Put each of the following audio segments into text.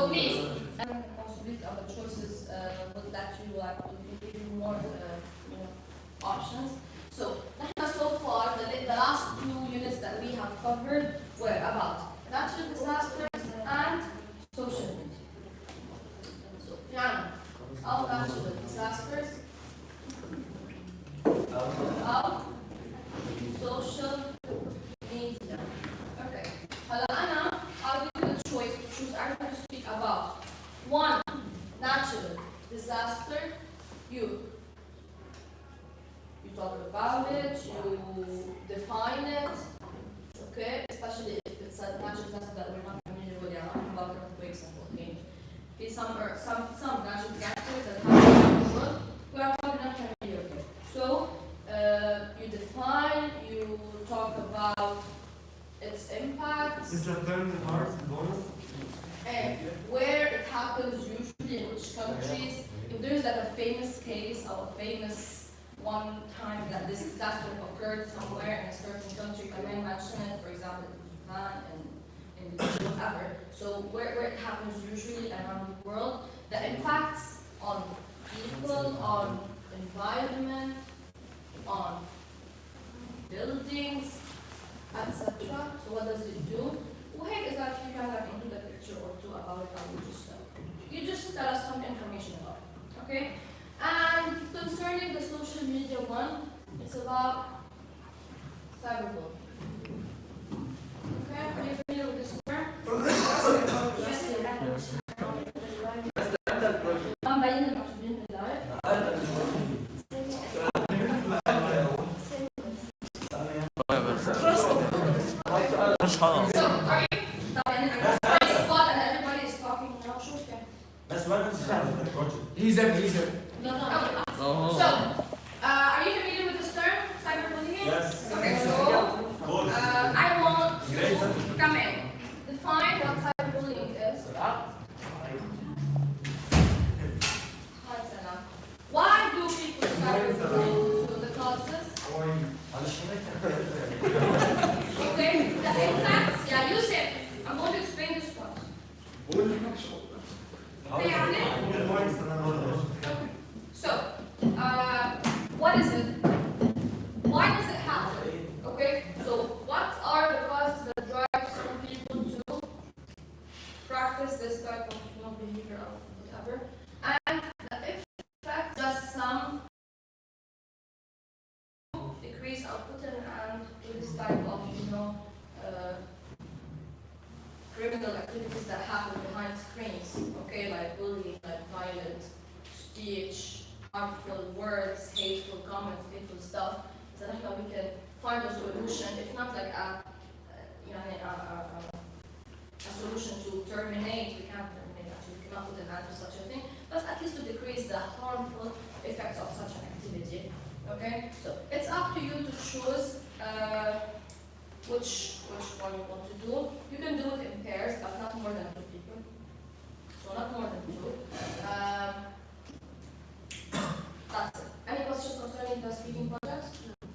please, and the possibility of the choices would let you give you more options. So so far the last 2 units that we have covered were about natural disasters and social media. So our natural disasters, our social media. Okay. I'll give you the choice to choose. I'm going to speak about one natural disaster. You talk about it, you define it, okay? Especially if it's a natural disaster that we're not familiar with. I'm about earthquakes and volcanoes. Okay, some natural disasters that happen in the world we are probably not familiar with. So you define, you talk about its impact. Is the term hard bonus? And where it happens usually, in which countries. If there's like a famous case or a famous one time that this disaster occurred somewhere in a certain country, I may mention it, for example, in Japan and in whatever. So where it happens usually around the world, the impacts on people, on environment, on buildings, etc. So what does it do? وهيك إذا في كان include a picture or two about it, you just tell us some information about it, okay? And concerning the social media one, it's about cyberbullying. Okay, are you familiar with this term? Easy. No. So, are you familiar with this term, cyberbullying? Yes. Okay, so I want to come in, define what cyberbullying is. Why do people cyberbullying? So the causes. Okay, the impacts. Yeah, use it. I'm going to explain this one. So, what is it? Why does it happen? Okay, so what are the causes that drive some people to practice this type of behavior or whatever? And the effect does some decrease output and do this type of criminal activities that happen behind screens, okay, like bullying, like violent speech, harmful words, hateful comments, hateful stuff. So that's how we can find a solution, if not like a solution to terminate. We can't terminate, actually, we cannot put an end to such a thing, but at least to decrease the harmful effects of such an activity. Okay, so it's up to you to choose which one you want to do. You can do it in pairs, but not more than 2 people. So not more than 2. That's it. Any questions concerning the speaking project?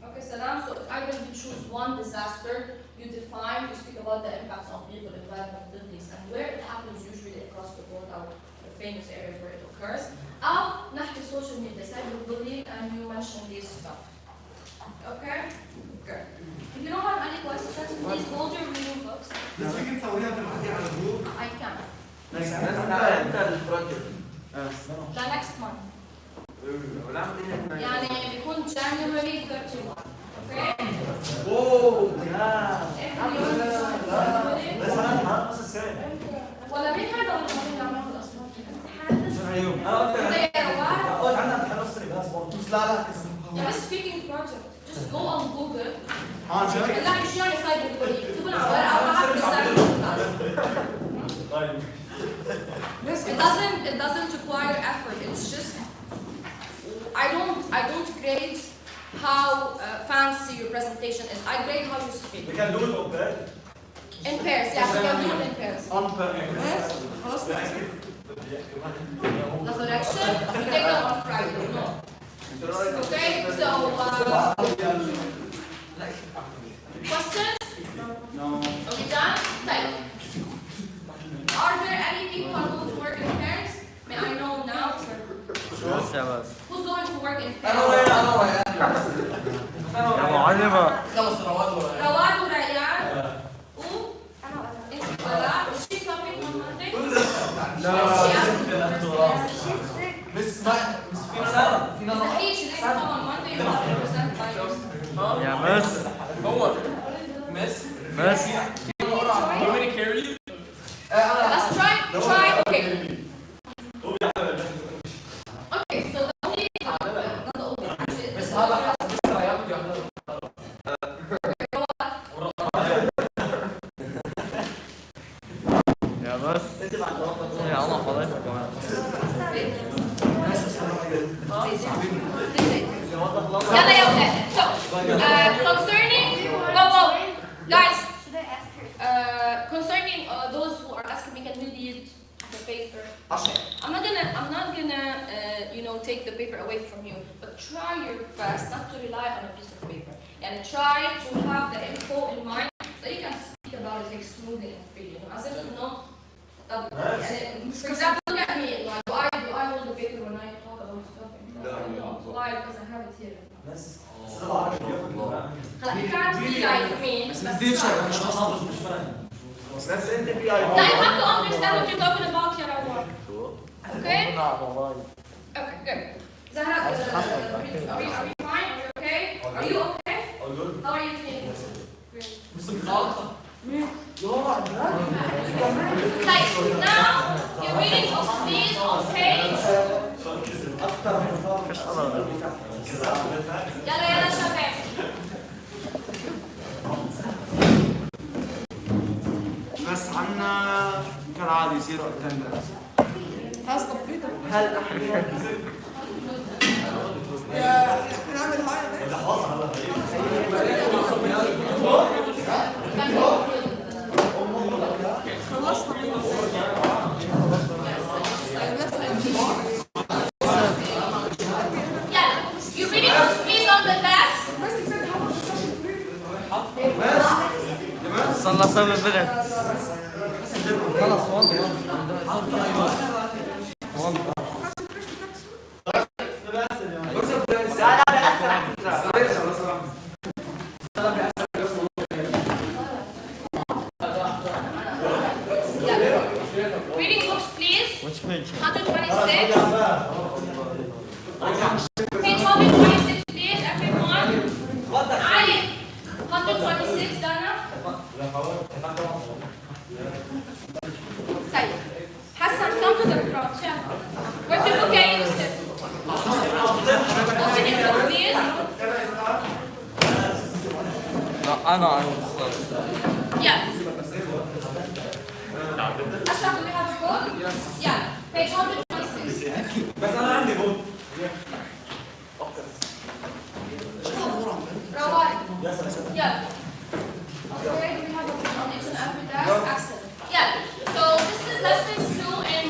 Okay, Salam. So if I will choose one disaster, you define, you speak about the impacts on people, environment, buildings, and where it happens usually across the board, or the famous areas where it occurs. أو نحكي social media, cyberbullying, and you mention these stuff. Okay? Good. If you don't have any questions, please hold your reading books. I can. The next month. يعني بيكون January 31. Okay? ولا مين هذا ولا مين عمله اصلا؟ Yeah, speaking project. Just go on Google. لا شو يعني cyberbullying؟ اكتبوا على ورقة وعلى It doesn't require effort. It's just I don't grade how fancy your presentation is. I grade how you speak. We can do it on pairs. In pairs, yeah, we can do it in pairs. On pairs. The correction, we take them on Friday. No. Okay, so questions? No. Okay, done? Are there any people who يا بس. Who's going to work in انا Paris? ويا يا معلمة. خلص رواد رواد وريان و انت ولا is she coming on Monday? بس فينا سارة فينا نروح مستحيل she didn't come on Monday you have to present by yourself. يا مس. هو مس مس. Let's try okay. Okay, so the only not the only actually بس هذا حسب السرايات يعملوا يا بس. يا الله خلاص كمان. يلا يا ولاد. So concerning guys concerning those who are asking me can we read the paper? I'm not gonna take the paper away from you, but try your best not to rely on a piece of paper. And try to have the info in mind so you can speak about it like smoothly and freely. As if you know. For example, look at me. Like, do I hold the paper when I talk about stuff? Why? Because I have it here. You can't be like me. Now you have to understand what you're talking about here at work. Okay? Okay, good. Zahra, are we fine? Are we okay? Are you okay? How are you feeling? Like, now you're reading of these on page. يلا شباب. بس عنا كالعادة يصيروا اتندنس. هل احيانا نعمل هاي Yeah, you reading of these on the desk. صلى سبب بنت. خلاص Reading books, please. Which page? 126. Page 126, please, everyone. Ali, 126, Dana. طيب. Hassan, come to the front. Yeah. Where's your book? Can you sit? Open it up, please. لا أنا Yeah. Ashraf, do we have a book? Yes. Yeah. Page 126. بس انا عندي بوت. Rawat. Yeah. Okay, do we have a book on each and every desk? Excellent. Yeah. So this is lesson 2 in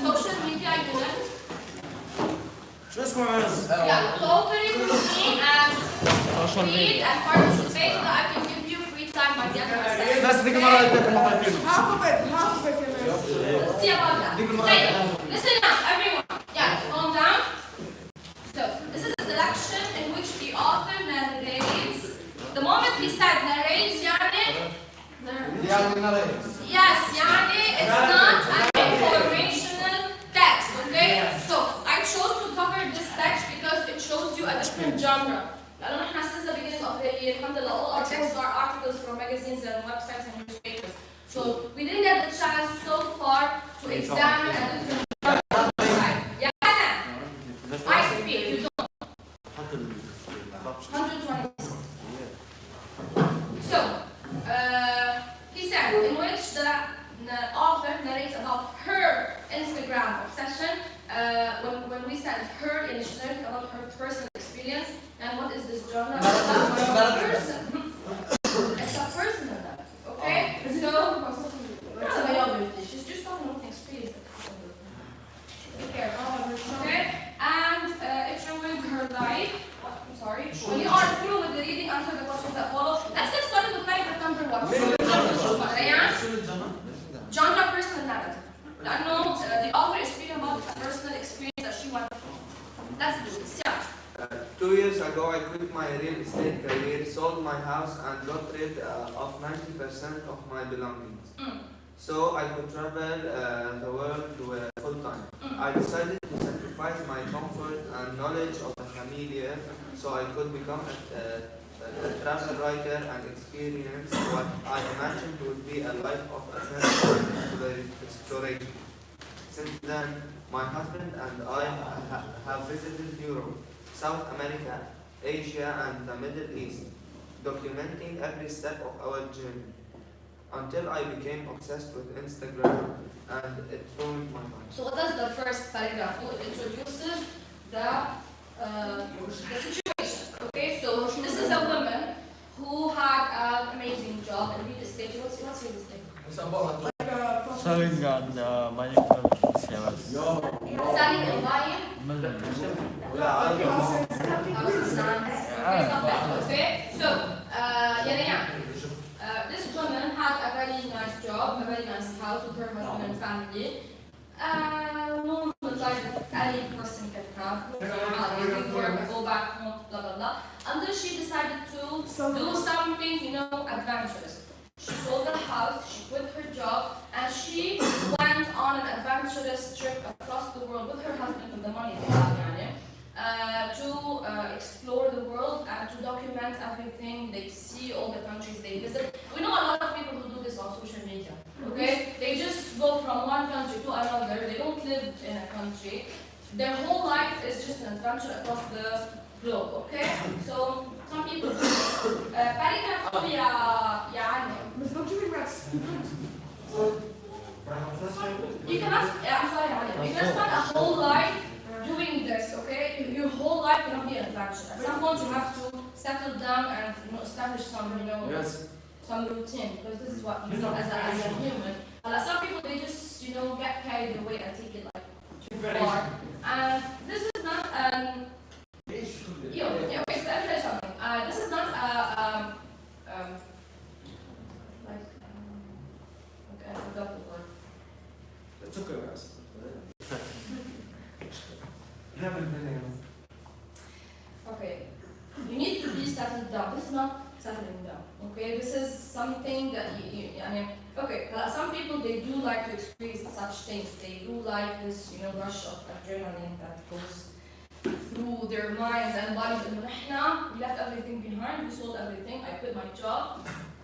social media unit. شو اسمه مس؟ Yeah. Cooperate with me and read and participate so that I can give you free time by the end of the session. بس ديك المرة اللي كنت محاكين. هاخبك كمان. Let's see about that. Okay. Listen up, everyone. Yeah, calm down. So, this is a selection in which the author narrates. The moment he said narrates, yes, it's not an informational text, okay? So, I chose to cover this text because it shows you a different genre. لأنه نحن since the beginning of the year, alhamdulillah, all our texts are articles from magazines and websites and newspapers. So, we didn't get the chance so far to examine a different genre. Yeah, I speak, you don't. 126. So, he said, in which the author narrates about her Instagram obsession. When we said her, and she said about her personal experience, and what is this genre? It's a person. It's a personal level, okay? So, she's just talking about experience. Okay, and it ruined her life. I'm sorry. When you are through with the reading, answer the questions that follow. Let's get started with paragraph number 1. Rayan? Genre personal narrative. لأنه the author is speaking about a personal experience that she went through. 2 years ago, I quit my real estate career, sold my house, and got rid of 90% of my belongings. So I could travel the world full time. I decided to sacrifice my comfort and knowledge of a familiar so I could become a travel writer and experience what I imagined would be a life of exploration. Since then, my husband and I have visited Europe, South America, Asia, and the Middle East, documenting every step of our journey, until I became obsessed with Instagram and it ruined my life. So what does the first paragraph do? It introduces the situation. Okay, so this is a woman who had an amazing job in real estate. What's real estate? Selling and buying properties, yeah, but- Selling and buying houses, lands. Okay, stuff like that. Okay, so this woman had a very nice job, a very nice house with her husband and family. Normal life that any person can have. Work, go back home, blah blah blah. And then she decided to do something, adventurous. She sold the house, she quit her job, and she went on an adventurous trip across the world with her husband with the money they had, to explore the world and to document everything they see, all the countries they visit. We know a lot of people who do this on social media. Okay, they just go from one country to another. They don't live in a country. Their whole life is just an adventure across the globe. Okay, so some people do this. Paragraph 2 يا علي. بس don't you think that's stupid? You cannot. I'm sorry, Ali. You can spend a whole life doing this. Okay, your whole life cannot be an adventure. At some point, you have to settle down and establish some some routine, because this is what you know as a human. Some people they just get carried away and take it like too far. And this is not wait, so let me tell you something. This is not okay, I forgot the word. It's okay, guys. Okay, you need to be settled down. This is not settling down. Okay, this is something that some people they do like to experience such things. They do like this, rush of adrenaline that goes through their minds and bodies. And we left everything behind. We sold everything. I quit my job.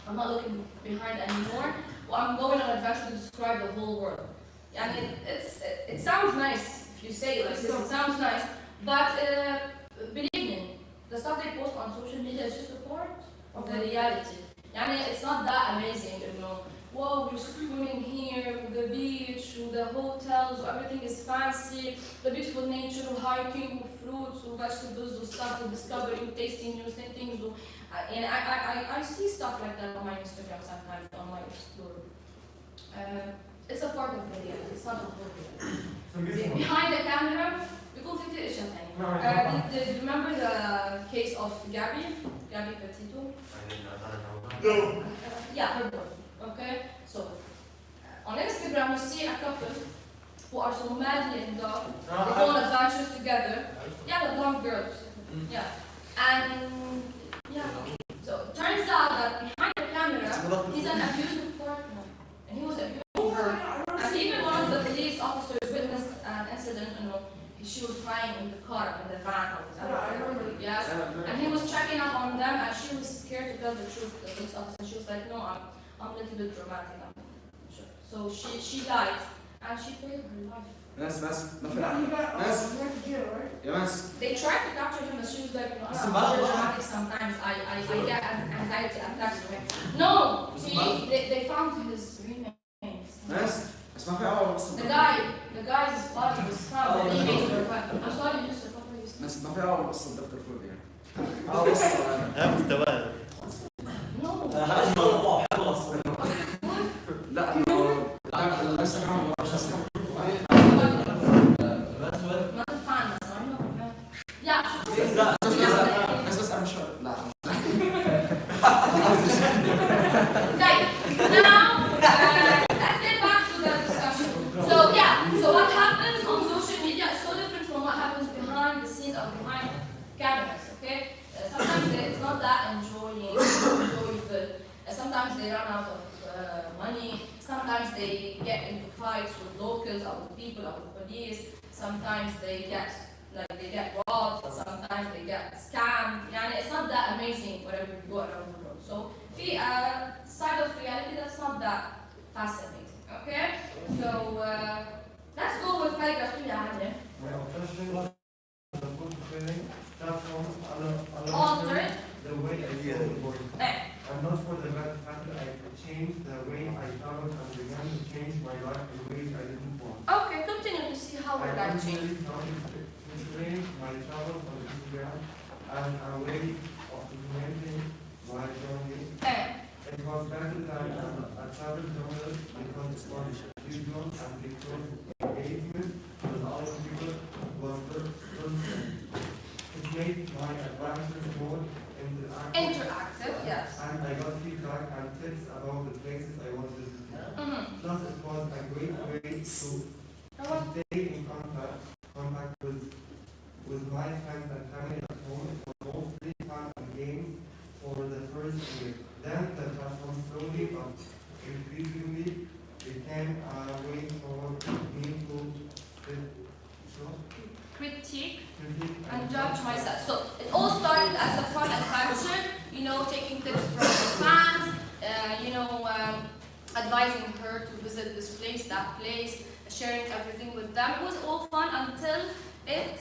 I'm not looking behind anymore. Well, I'm going on an adventure to describe the whole world. And it sounds nice if you say it like this. It sounds nice, but believe me, the stuff they post on social media is just a part of the reality. It's not that amazing, Whoa, we're swimming here, with the beach, with the hotels, everything is fancy, the beautiful nature, hiking, fruits, vegetables, stuff to discover, tasting new things. And I see stuff like that on my Instagram sometimes, on my Explorer. It's a part of the reality, it's not a whole reality. Behind the camera, بيكون في كتير اشياء ثانية. Did you remember the case of Gabby Petito? No. Yeah, her boy. Okay, so on Instagram you see a couple who are so madly in love. They go on adventures together. Yeah, the blonde girls. Yeah, and so it turns out that behind the camera he's an abusive partner, and he was abusing her. And even one of the police officers witnessed an incident. She was crying in the car, in the van, or whatever. Yes, and he was checking up on them, and she was scared to tell the truth to the police officer. She was like, "No, I'm a little bit dramatic. I'm sure." So she died, and she paid her life. ناس ما في You العالم. got ناس you went to jail, right? يا ناس They tried to capture him, but she was like, "No, I'm very dramatic sometimes. I get anxiety attacks." No, they found his remains. ناس بس ما في عوض بس The guy's body was found. I'm sorry, Yusuf. What were you saying? ناس ما في عوض بس الدكتور فوق يعني عوض بس هذا مستواه. No. هذا الموضوع خلص. لا الانستغرام ما بعرفش اسمه Not a fan, so I'm not a fan. Yeah, بس انا مش لا Right. Now, let's get back to the discussion. So what happens on social media is so different from what happens behind the scenes or behind cameras. they run out of money. Sometimes they get into fights with locals, or with people, or with police. Sometimes they get robbed. Sometimes they get scammed. يعني it's not that amazing wherever you go around the world. So في side of reality that's not that fascinating. Okay, so let's go with paragraph 2 يا عالم. Altered the way I saw the world. And not for the bad fact that I changed the way I traveled and began to change my life in ways I didn't want. Okay, continue to see how we're I life changed. started displaying my travels on Instagram as a way of documenting my journey. It was better than a travel journal because it was visual and pictures engagement with other people was personal. It made my adventures more Interactive, yes. and I got feedback and tips about the places I was visiting. Plus, it was a great way to stay in contact with my friends and family at home. It was mostly fun and games for the first year. Then the platform slowly but increasingly became a way for me to Critique and judge myself. So it all started as a fun adventure, you know, taking tips from the fans, advising her to visit this place, that place, sharing everything with them. It was all fun until it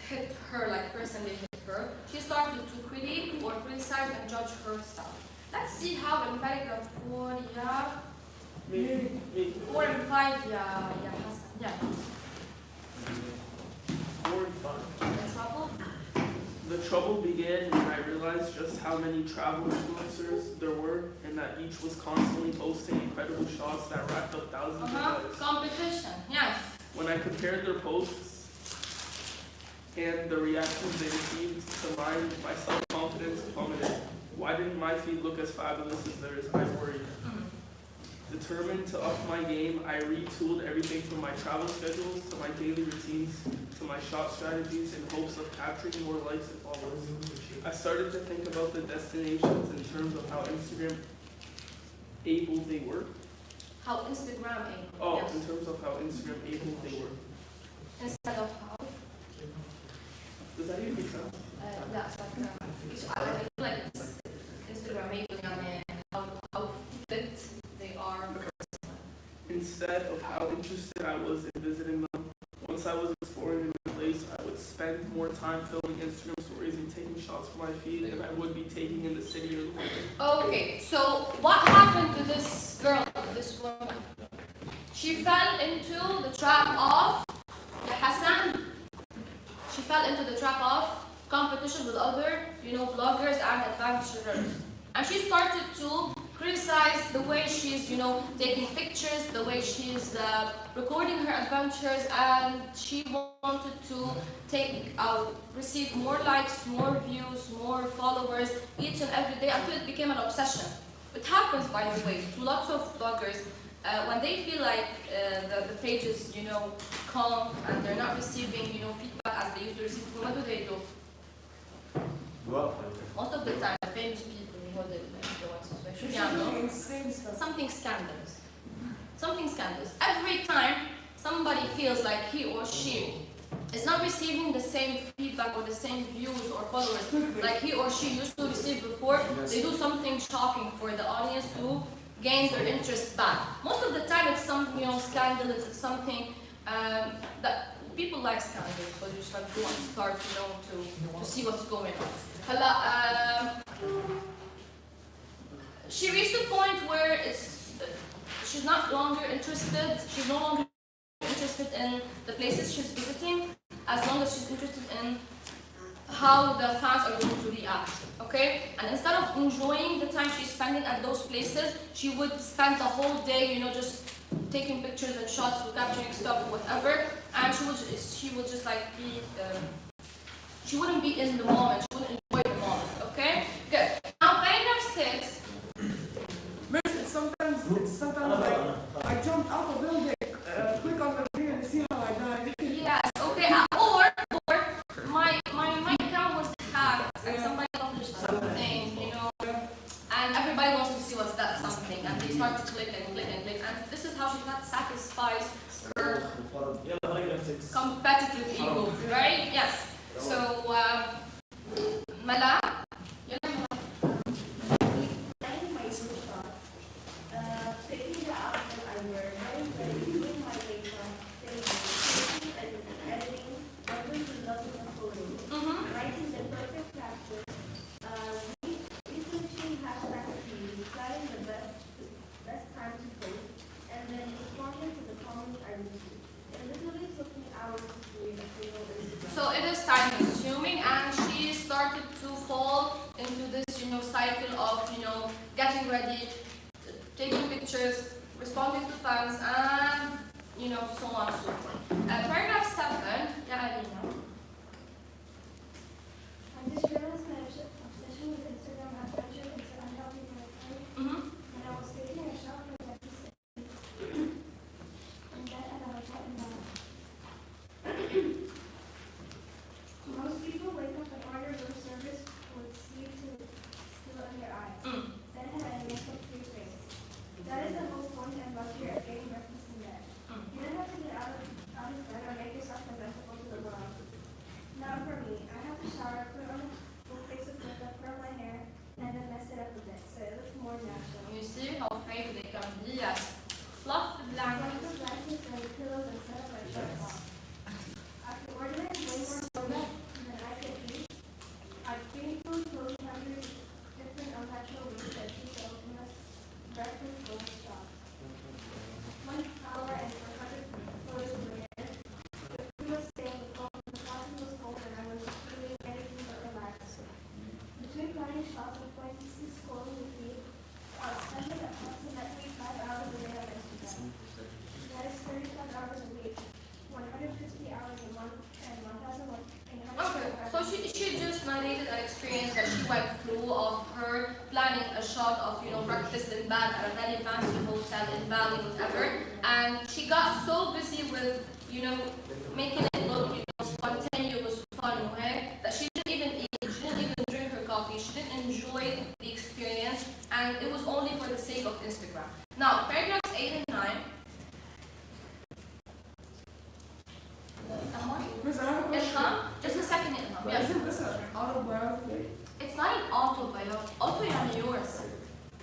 hit her, like personally hit her. She started to critique or criticize and judge herself. Let's see how in paragraph 4, 4 and 5, Hassan. Yeah. 4 and 5. The trouble? The trouble began when I realized just how many travel influencers there were and that each was constantly posting incredible shots that racked up thousands of likes. Competition, yes. When I compared their posts and the reactions they received to mine, my self-confidence plummeted. Why didn't my feed look as fabulous as theirs? I worried. Determined to up my game, I retooled everything from my travel schedules to my daily routines to my shot strategies in hopes of capturing more likes and followers. I started to think about the destinations in terms of how Instagram able they were. How Instagram able. Oh, yes. in terms of how Instagram able they were. Instead of how? Does that even make sense? Yeah, it's like Instagram able, how fit they are. Instead of how interested I was in visiting them, once I was exploring a new place, I would spend more time filming Instagram stories and taking shots for my feed than I would be taking in the city or the weather. Okay, so what happened to this girl, this woman? She fell into the trap of Hassan. She fell into the trap of competition with other, bloggers and adventurers. And she started to criticize the way she's, taking pictures, the way she's recording her adventures, and she wanted to receive more likes, more views, more followers each and every day until it became an obsession. It happens, by the way, to lots of bloggers. When they feel like the page is, calm and they're not receiving, feedback as they used to receive, what do they do? Most of the time, the famous people, the influencers, something scandalous. Something scandalous. Every time somebody feels like he or she is not receiving the same feedback or the same views or followers like he or she used to receive before, they do something shocking for the audience to gain their interest back. Most of the time it's something, scandalous, it's something that people like scandals, so you just like to start, to see what's going on. She reached a point where she's no longer interested in the places she's visiting, as long as she's interested in how the fans are going to react, okay? And instead of enjoying the time she's spending at those places, she would spend the whole day, just taking pictures and shots, capturing stuff, whatever, and she would just like be, she wouldn't be in the moment, she wouldn't enjoy the moment, okay? Good. Now, paragraph 6. Sometimes like I jumped out of building, click on the video and see how I died. Yes, okay, or my account was hacked and somebody published something, and feeling, like, and this is how she satisfies her يلا paragraph 6. competitive ego, right? Yes. So, Mala, My shop, picking the outfit I wear, doing my makeup, editing, uploading to lots of photos, writing the perfect caption, researching hashtag views, planning the best time to post, and then responding to the comments I received. It literally took me hours to create a single Instagram. so it is time consuming, and she started to fall into this, cycle of, getting ready, taking pictures, responding to fans, and, so on and so forth. Paragraph 7, yeah, Alina. I just realized my obsession with Instagram had ventured into unhealthy territory. When I was taking a shot for my in bed at a hotel in Dallas. Most people wake up and order room service with sleep still in their eye. Then had a makeup-free face. That is the whole point and luxury of getting breakfast in bed. You don't have to get out of bed or make yourself presentable to the world. Now for me, I have to shower, put on a full face of makeup, curl my hair, and then mess it up a bit so it looks more natural. You see how fake they can be as fluff the I blanket. like the blankets and the pillows instead of my shirt off. After ordering way more soda than I could eat, I painfully closed hundreds different unnatural ways that she showed in us breakfast gold shop. 1 hour and 400 photos later, the crew was staying the cold, the coffee was cold, and I was feeling anything but relaxed. Between planning shots and pointlessly scrolling the feed, I was spending approximately 5 hours a day on Instagram. That is 35 hours a week, 150 hours a month, and 1,800 Okay, so she just narrated an experience that she went through of her planning a shot of, breakfast in bed at a very fancy hotel in Bali, whatever, and she got so busy with, making it look, spontaneous, fun, okay, that she didn't even eat, she didn't even drink her coffee, she didn't enjoy the experience, and it was only for the sake of Instagram. Now, paragraphs 8 and 9. Miss, I have a question. Ilham, just a second, Ilham. But Yes. isn't this an autobiography? It's not an autobiography. Auto yours.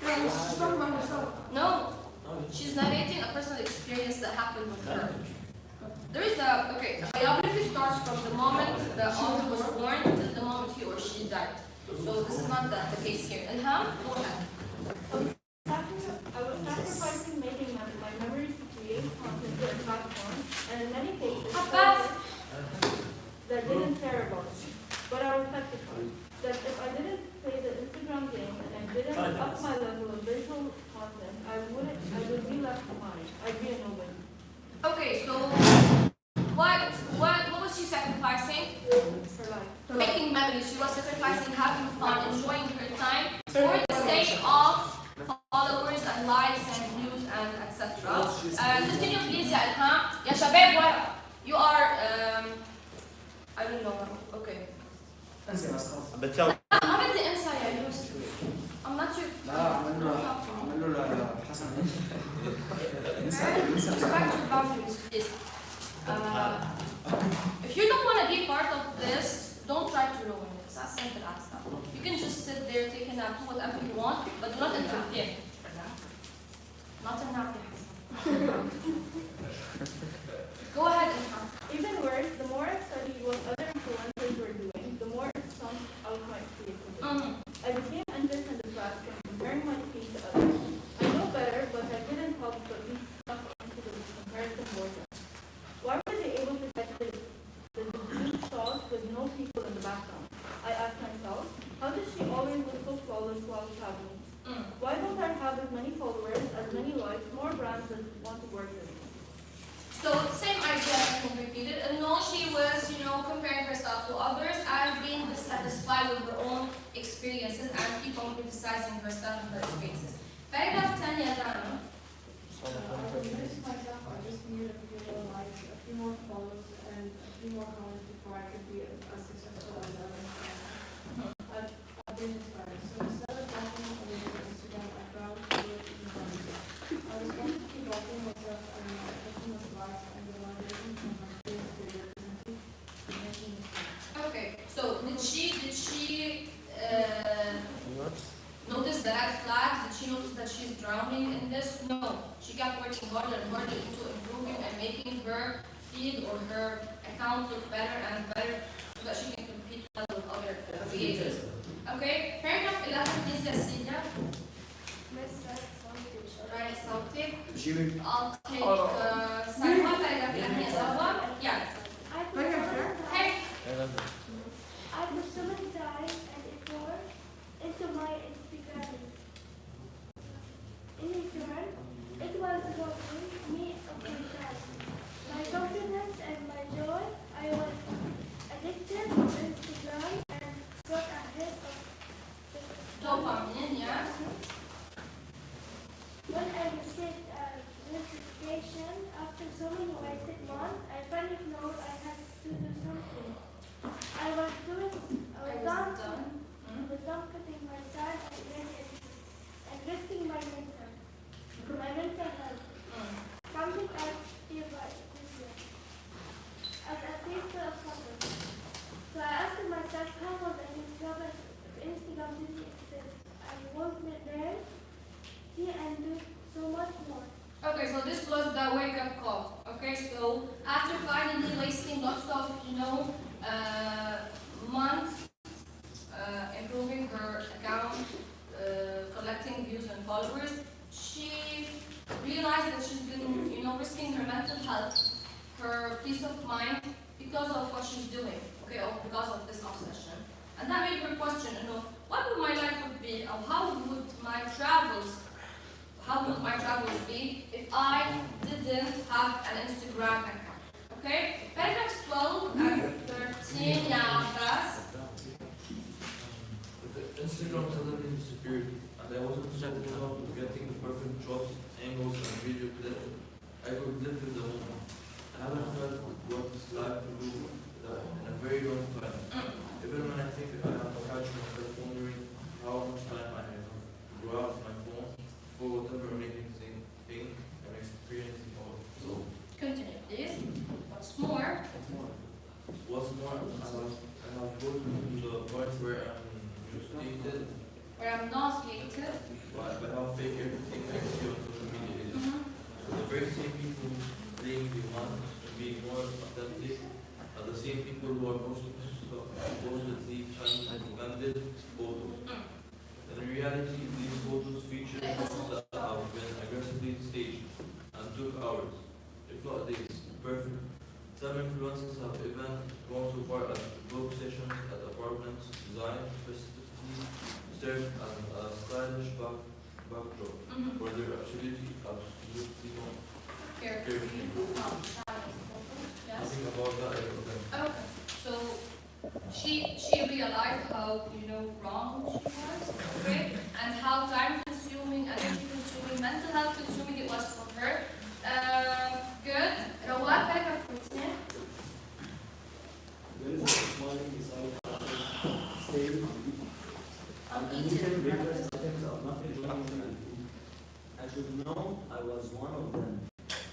Yeah, she's talking about herself. No, she's narrating a personal experience that happened with her. There is a biography starts from the moment the author was born till the moment he or she died. So this is not the case here. Ilham, go ahead. I was sacrificing making my memories to create content to a platform, and in many cases, that didn't care about me. But I was petrified that if I didn't play the Instagram game and I didn't up my level of visual content, I would be left behind. I'd be a nobody. Okay, so what was she sacrificing? For life. Making memories. She was sacrificing having fun, enjoying her time for the sake of followers and likes and views and etc. Continue please يا إلهام. يا شباب ورا. You are I don't know. Okay. انسى بس خلاص. بتشاور. ما بدي انسى يا يوسف. I'm not your. لا اعمل له حسن. Respect your boundaries, please. If you don't want to be part of this, don't try to ruin it. It's as simple as that. You can just sit there, take a nap, do whatever you want, but do not interfere. Not a nap. Go ahead, Ilham. Even worse, the more I studied what other influencers were doing, the more it sunk out my creativity. I became envious and depressed from comparing my feed to others. I know better, but I didn't help but be stuck into the comparison vortex. Why were they able to get the deep shots with no people in the background? I asked myself, how does she always look so flawless while traveling? Why don't I have as many followers, as many likes, more brands that want to work with me? So same idea being repeated. And no, she was, comparing herself to others and being dissatisfied with her own experiences and keep on criticizing herself and her experiences. Paragraph 10, Yadana. I convinced myself I just needed a few more likes, a few more follows, and a few more comments before I could be as successful as others. I've been inspired. So instead of backing away from Instagram, I found to work in I was going to talking myself and taking my class and evaluating from my skills to the community and making mistakes. Okay, so did she notice the red flags? Did she notice that she's drowning in this? No. She kept working harder and harder into improving and making her feed or her account look better and better so that she can compete with other creators. Okay, paragraph 11, please, Yassinia. Right, صوتك. I'll take Salma, paragraph 11, Salma. Yeah. Hey. I put so many time and effort into my Instagram. In return, it was robbing me of my time, my confidence and my joy. I was addicted to Instagram and got ahead of the Dopamine, yeah. When I received a notification after so many wasted months, I finally know I had to do something. I was done putting my time and risking my mental health. Something I feel like this year. As a taster of something. So I asked myself how was I discover if Instagram didn't exist. I won't be there, see and do so much more. Okay, so this was the wake-up call. Okay, so after finally wasting lots of, months improving her account, collecting views and followers, she realized that she's been, risking her mental health, her peace of mind because of what she's doing, okay, or because of this obsession. And that made her question, what would my life would be, or how would my travels be if I didn't have an Instagram account? Okay? Paragraphs 12 and 13, yeah, Abbas. Instagram suddenly disappeared, and I wasn't so about getting the perfect shots, angles, and video clips. I could live in the moment. I haven't felt what it's like to do in a very long time. Even when I think I have catch myself wondering how much time I have to go out my phone for whatever amazing thing I'm experiencing. So, Continue, please. What's more? I have gone to the point where I'm frustrated. Where I'm nauseated. By how fake everything I see on social media is. So the very same people saying they want to be more authentic are the same people who are posting supposedly candid photos. And in reality, these photos feature photos that have been aggressively staged and took hours, if not days, perfect. Some influencers have even gone so far as to book sessions at apartments designed specifically served as a stylish backdrop, where they're absolutely not careful. Yes. Nothing about that I don't think. Okay. So she realized how wrong she was, okay, and how time consuming, energy consuming, mental health consuming it was for her. Good. Rawat, paragraph 14. There is a smiling beside staying I'm and eating. eating breakfast items are not enjoying and food. I should know I was one of them.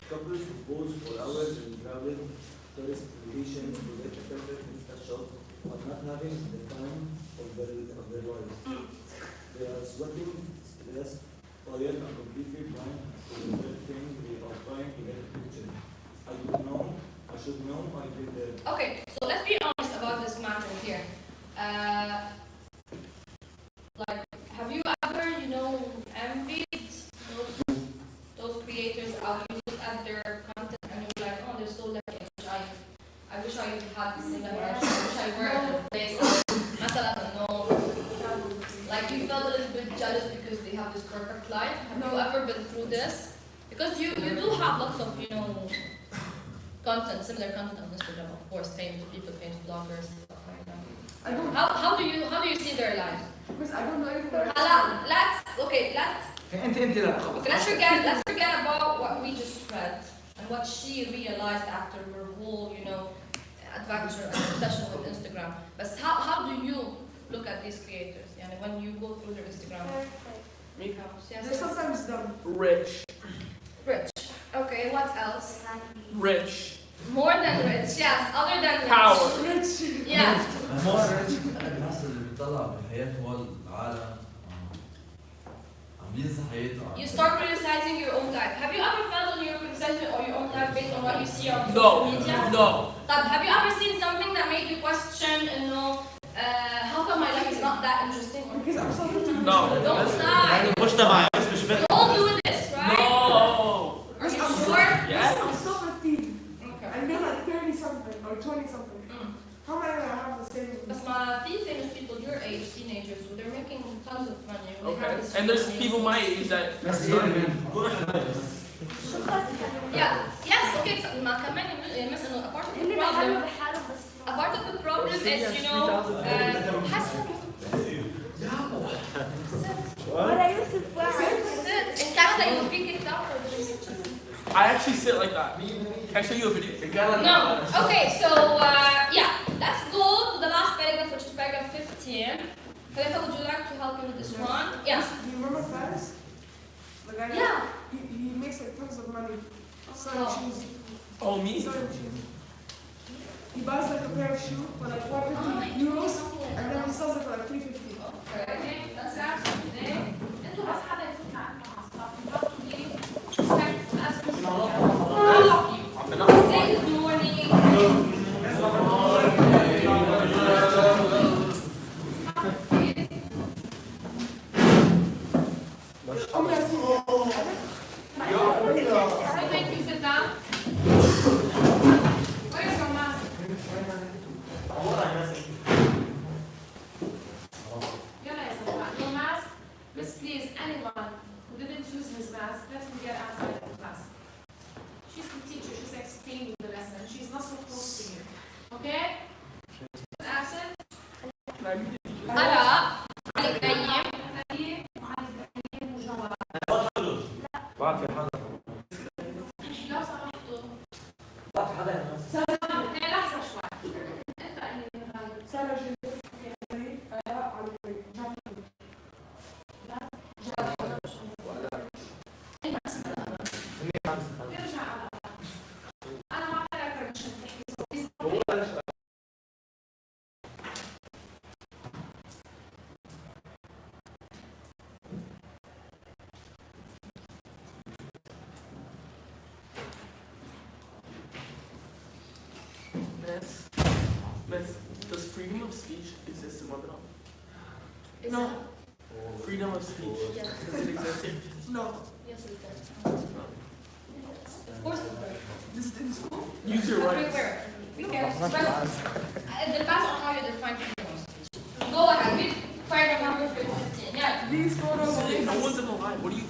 Couples who pose for hours in traveling tourist locations to get a perfect Insta shot, but not having the time of their lives. They are sweating, stressed, tired, and completely blind to the very thing they are trying to get a picture. I should know I did that. Okay, so let's be honest about this matter here. Have you ever, envied those creators out? You look at their content and you're like, oh, they're so lucky. I wish I had the same energy. I wish I were in a place. مثلا, like you felt a little bit jealous because they have this perfect life. Have you ever been through this? Because you do have lots of, content, similar content on Instagram, of course, famous people, famous bloggers, stuff like that. I don't. How do you see their lives? Because I don't know if let's forget about what we just read and what she realized after her whole, adventure and obsession with Instagram. But how do you look at these creators? When you go through their Instagram Perfect. accounts? Yes. they're sometimes dumb. Rich. Rich. Okay, what else? Rich. More than rich, yes. Other than rich. Power. Yes. الناس اللي بتطلع بحياته هو العالم عم ينسى حياته. You start criticizing your own life. Have you ever felt on your criticizing or your own life based on what you see on social media? No. طب have you ever seen something that made you question, how come my life is not that interesting? Because I'm so No. Don't lie. مجتمع مش بنت. You all do this, right? No. Are you sure? Yes. I'm self-esteem. Okay. And they're like 30 something or 20 something. How am I gonna have the same? But my famous people your age, teenagers, so they're making tons of money. They have Okay. this And there's money. people my age that. Yeah. Yes. Okay. So ما كمان مثلا a part of the problem. A part of the problem is حسن. ولا يوسف واحد. In Canada, you would be kicked out for this. I actually sit like that. Can I show you a video? No. Okay, so yeah, let's go to the last paragraph, which is paragraph 15. Khalifa, would you like to help me with this one? Yeah. Do you remember Faris? The guy Yeah. he makes like tons of money selling shoes. Oh, me? Selling shoes. He buys like a pair of shoes for like 450 euros and then he sells it for like 350. Okay, that's absolutely. انتوا بس حدا يفوت عندنا على الصف. All of you. Say good morning. Thank you, sit down. Where's your mask? Yalla ya Sabah, your mask. Miss, please, anyone who didn't use his mask, let him get outside of the class. She's the teacher, she's explaining the lesson. She's not so close to you. Okay? Absent? هلا علي كريم. علي إبراهيم وجواد. بعد في حدا. لو سمحتوا. بعد في حدا يا ناس. لحظة شوي. أنت اللي غالب. Sarah Jane, ارجع على أنا ما بعرف permission تحكي. Miss, does freedom of speech exist in Lebanon? No. Freedom of speech. Yes. Does it exist here? No. Yes, it does. Of course it does. This is in school? Use your rights. Everywhere. We can express. It depends on how you define freedom of speech. Go ahead. Read paragraph number 15. Yeah. These photos See, make no us, one's in the line. What do you?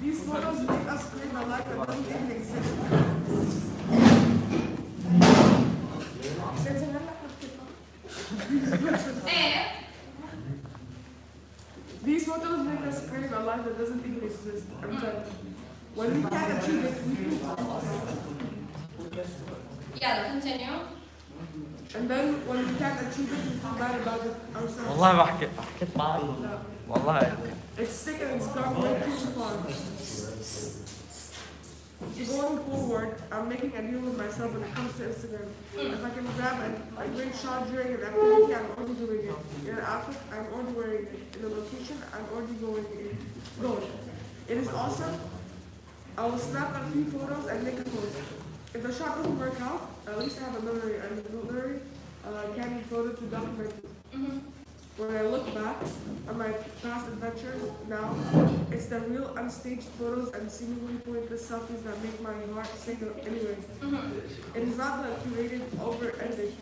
These photos make us create a life that doesn't even exist. These photos make us create a life that doesn't even exist. I'm telling you. When we can't achieve it, we Yeah, continue. and then when we can't achieve it, we feel bad about it ourselves. والله ما حكيت معك والله It's sick and it's gone way too far. Going forward, I'm making a deal with myself when it comes to Instagram. If I can grab a great shot during an activity, I'm already doing it. In an outfit, I'm already wearing it. In a location, I'm already going. It is awesome. I will snap a few photos and make a post. If the shot doesn't work out, at least I have a memory and a memory candid photo to document it. When I look back on my past adventures now, it's the real unstaged photos and seemingly pointless selfies that make my heart sing anyway. It is not the curated, over-edited,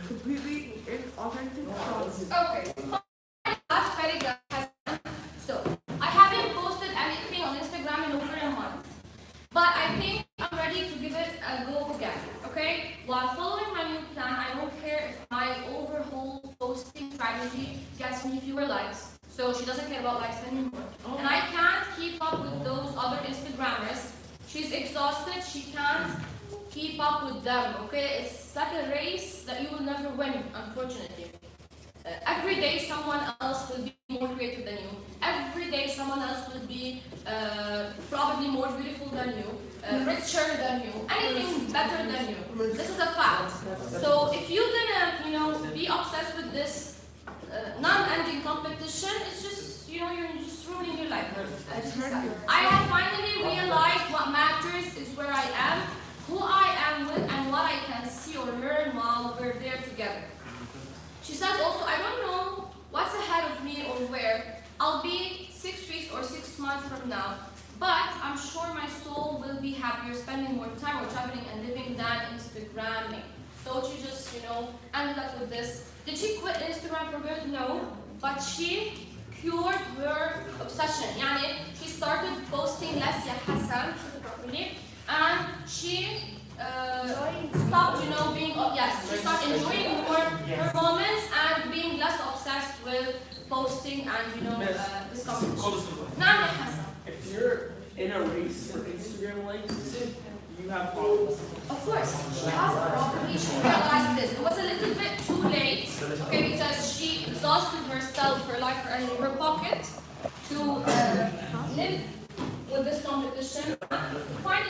completely inauthentic shots. Okay. Last paragraph has. So, I haven't posted anything on Instagram in over a month. But I think I'm ready to give it a go again. Okay? While following my new plan, I don't care if my overhaul posting strategy gets me fewer likes. So she doesn't care about likes anymore. And I can't keep up with those other Instagrammers. She's exhausted. She can't keep up with them. Okay? It's like a race that you will never win, unfortunately. Every day someone else will be more creative than you. Every day someone else will be probably more beautiful than you, richer than you, anything better than you. This is a fact. So if you're gonna, be obsessed with this non-ending competition, it's just, you're just ruining your life. I have finally realized what matters is where I am, who I am with, and what I can see or learn while we're there together. She says also, I don't know what's ahead of me or where I'll be 6 weeks or 6 months from now, but I'm sure my soul will be happier spending more time or traveling and living than Instagramming. So she just, ended up with this. Did she quit Instagram for good? No, but she cured her obsession. Yani, she started posting less ya Hassan, and she stopped, being, she started enjoying more her moments and being less obsessed with posting and, this competition. Now, Hassan. If you're in a race for Instagram likes, you have problems. Of course, she has a problem. She realized this. It was a little bit too late, okay, because she exhausted herself, her life, and her pocket to live with this competition. Finally,